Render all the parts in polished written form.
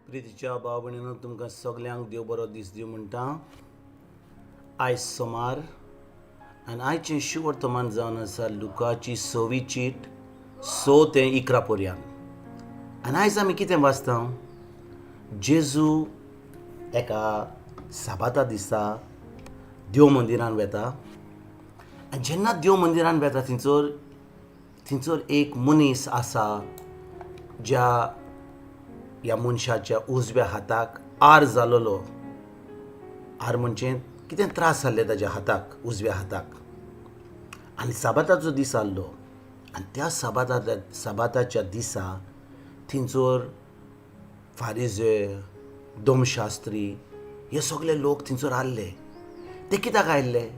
प्रितीच्या भाव भयणीनो तुमकां सगल्यांक देव बरो दीस दिवं म्हणटा. आयज सोमार आनी आयचें शुभ वर्तमान जावन आसा लुकाची 6वी चीट 6 ते 11 पर्यंत. आनी आयज आमी कितें वाचता? जेजू एका साबाता दिसा देव मंदिरान वेता. आनी जेन्ना देव मंदिरान वेता थंयसर एक मनीस आसा ज्या ह्या मनशाच्या उजव्या हाताक आर जालोलो. आर म्हणजे कितें त्रास जाल्ले ताज्या हाताक, उजव्या हाताक. आनी साबाताचो दीस आसलो. आनी त्या साबाताच्या दिसा थंयसर फारिझे, धर्मशास्त्री हे सगळे लोक थंयसर आसले. ते कित्याक आयिल्ले?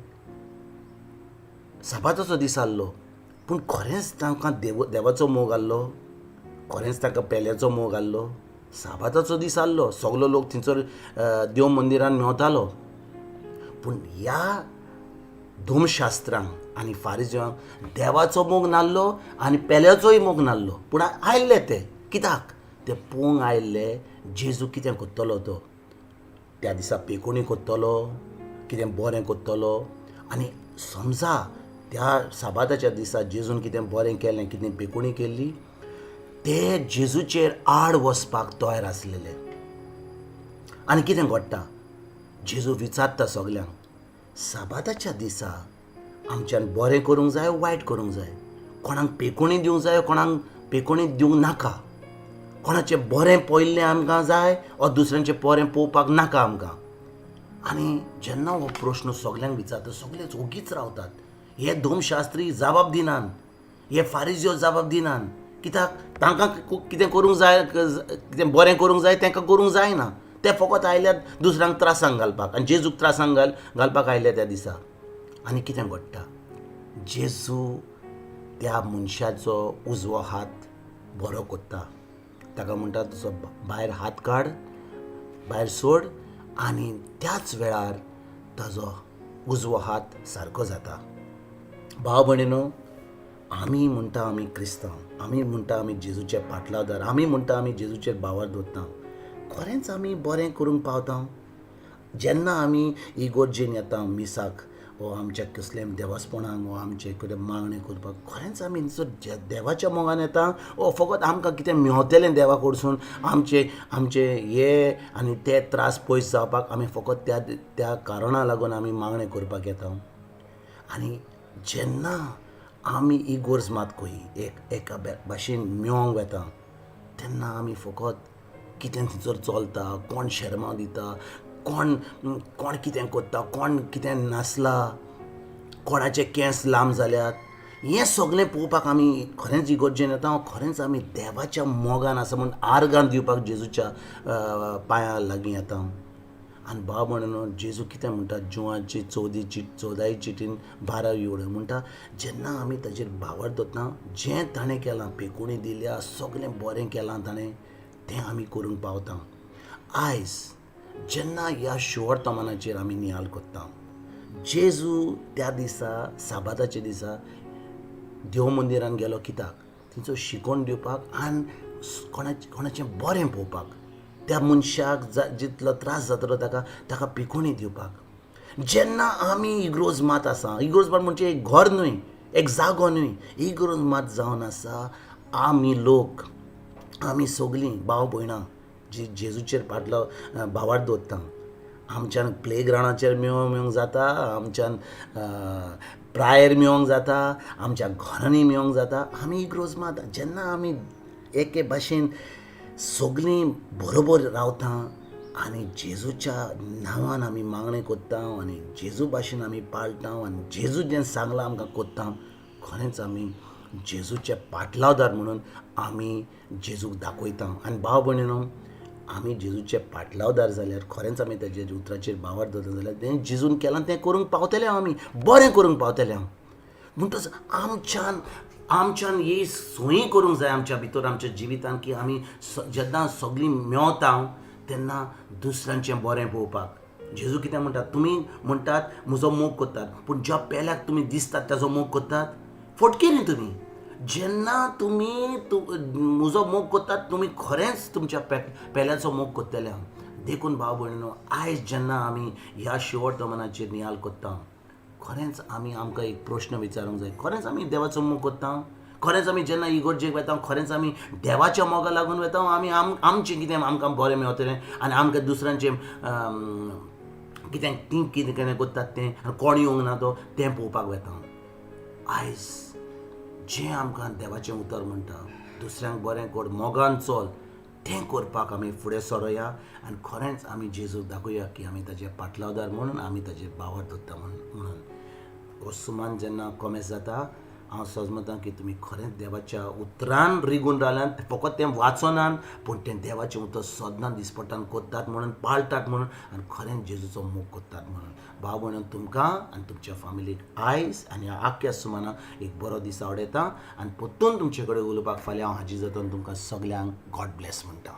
साबाताचो दीस आसलो, पूण खरेंच तांकां देवाचो मोग आसलो? खरेंच तांकां पेल्याचो मोग आसलो? साबाताचो दीस आसलो, सगलो लोक थंयसर देव मंदिरान मेवतालो. पूण ह्या धर्मशास्त्रांक आनी फारिझ्यांक देवाचो मोग नासलो आनी पेल्याचोय मोग नासलो. पूण आयिल्ले ते कित्याक? ते पळोवंक आयिल्ले जेजू कितें कोत्तलो तो. त्या दिसा पेखणी कोत्तलो, कितें बरें कोत्तलो. आनी समजा त्या साबाताच्या दिसा जेजून कितें बरें केलें, कितें पेखणी केल्ली, ते जेजूचेर आड वचपाक तयार आसलेले. आनी कितें घडटा? जेजू विचारता सगल्यांक, साबाताच्या दिसा आमच्यान बरें करूंक जाय वायट करूंक जाय? कोणाक पेखणी दिवंक जाय, कोणाक पेखणी दिवंक नाका? कोणाचें बरें पयल्लें आमकां जाय वा दुसऱ्यांचें बरें पळोवपाक नाका आमकां? आनी जेन्ना हो प्रश्न सगल्यांक विचारता, सगळेच ओगीच रावतात. हे धर्मशास्त्री जबाब दिनात, हे फारिझ्यो जबाब दिनात. कित्याक? तांकां कितें करूंक जाय, कितें बरें करूंक जाय तांकां करूंक जायना. ते फकत आयल्यात दुसऱ्यांक त्रासांक घालपाक आनी जेजूक त्रासांक घालपाक आयले त्या दिसा. आनी कितें घडटा? जेजू त्या मनशाचो उजवो हात बरो कोत्ता. ताका म्हणटा तुजो भायर हात काड, भायर सोड. आनी त्याच वेळार ताजो उजवो हात सारको जाता. भाव भयणीनो, आमी म्हणटा आमी क्रिस्तांव, आमी म्हणटा आमी जेजूचे पाटलादार, आमी म्हणटा आमी जेजूचेर बावर दवरता. खरेंच आमी बरें करूंक पावता? जेन्ना आमी इगोर्जेन येता मिसाक वा आमच्या कसलें देवास्पणाक वा आमचे कितें मागणें करपाक, खरेंच आमी देवाच्या मोगान येता वा फकत आमकां कितें मेवतलें देवा कडसून आमचे हे आनी ते त्रास पयस जावपाक आमी फकत त्या कारणाक लागून आमी मागणें करपाक येता? आनी जेन्ना आमी इगोर्ज मात खंय एका भाशेन मेळोंक वेता, तेन्ना आमी फकत कितें थंयसर चलता, कोण शर्मा दिता, कोण कितें करता, कोण कितें नाचला, कोणाचे केंस लांब जाल्यात, हें सगळें पळोवपाक आमी खरेंच इगोर्जेन येता. खरेंच आमी देवाच्या मोगान आसा म्हूण आर्गां दिवपाक जेजूच्या पांयां लागीं येता. आनी भाव भयणीनो, जेजू कितें म्हणटा? जुवांची 14वी चिटीन 12वी ओळ म्हणटा, जेन्ना आमी ताजेर बावर दवरता, जें ताणें केलां, पेखणी दिल्या, सगळें बरें केलां ताणें, तें आमी करूंक पावता. आयज जेन्ना ह्या शुवर्तमानाचेर आमी नियाळ कोत्ता, जेजू त्या दिसा साबाताच्या दिसा देव मंदिरान गेलो कित्याक? थंयचो शिकोवन दिवपाक आनी कोणाचें बरें पळोवपाक. त्या मनशाक जितलो त्रास जातलो ताका पेखणी दिवपाक. जेन्ना आमी इग्रोज मात आसा, इग्रोज मात म्हणजे एक घर न्हय, एक जागो न्हय, इग्रोज मात जावन आसा आमी लोक, आमी सगळीं भाव भयणां जी जेजूचेर बावर दवरता. आमच्यान प्लेग्रावंडाचेर मेळोंक जाता, आमच्यान प्रायर मेळोंक जाता, आमच्या घरांनी मेळोंक जाता. आमी इग्रोज मात जेन्ना आमी एके भाशेन सगळीं बरोबर रावता आनी जेजूच्या नांवान आमी मागणें कोत्ता आनी जेजू भाशेन आमी पाळटा आनी जेजू जें सांगलां आमकां कोत्ता, खरेंच आमी जेजूचे पाटलावदार म्हणून आमी जेजूक दाखयता. आनी भाव भयणीनो, आमी जेजूचे पाटलावदार जाल्यार खरेंच आमी ताजेर उतराचेर बावर दवरता जाल्यार तें जेजून केलां तें करूंक पावतले आमी, बरें करूंक पावतले. म्हणटच आमच्यान ही सोयी करूंक जाय आमच्या भितर, आमच्या जिवितांत, की आमी जेन्ना सगळीं मेवता तेन्ना दुसऱ्यांचें बरें पळोवपाक. जेजू कितें म्हणटा? तुमी म्हणटात म्हजो मोग कोत्तात, पूण ज्या पेल्याक तुमी दिसतात ताजो मोग कोत्तात? फटके न्ही तुमी. जेन्ना तुमी म्हजो मोग कोत्तात तुमी खरेंच तुमच्या पेल्याचो मोग कोत्तले देखून भाव भयणीनो आयज जेन्ना आमी ह्या शेवट मनाचेर नियाल कोत्ता खरेंच आमकां एक प्रश्न विचारूंक जाय खरेंच आमी देवाचो मोग कोत्ता खरेंच आमी जेन्ना इगर्जेक वेता खरेंच आमी देवाच्या मोगा लागून वेता आमी आमचें कितें आमकां बरें मेळटलें आनी आमकां दुसऱ्यांचें कितें तीं कितें कितें कोत्तात तें आनी कोण येवंक ना तो तें पळोवपाक वेता आयज जें आमकां देवाचें उतर म्हणटा दुसऱ्यांक बरें कर मोगान चल तें करपाक आमी फुडें सरोया आनी खरेंच आमी जेजूक दाखोवया की आमी ताजे पाटलावदार म्हणून आमी ताजे बावर दवरता म्हणून हो सुमान जेन्ना कॉमेस जाता हांव समजतां की तुमी खरेंच देवाच्या उतरान रिगून रावल्यात फकत तें वाचनात पूण तें देवाचें उतर सदां दिसपट्टान कोत्तात म्हणून पाळटात म्हणून आनी खरेंच जेजूचो मोग कोत्तात म्हणून भाव भयण तुमकां आनी तुमच्या फॅमिलीक आयज आनी आख्या सुमानाक एक बरो दीस आवडयता आनी परतून तुमचे कडेन उलोवपाक फाल्यां हांव हाजी जातून तुमकां सगल्यांक गॉड ब्लेस म्हणटा.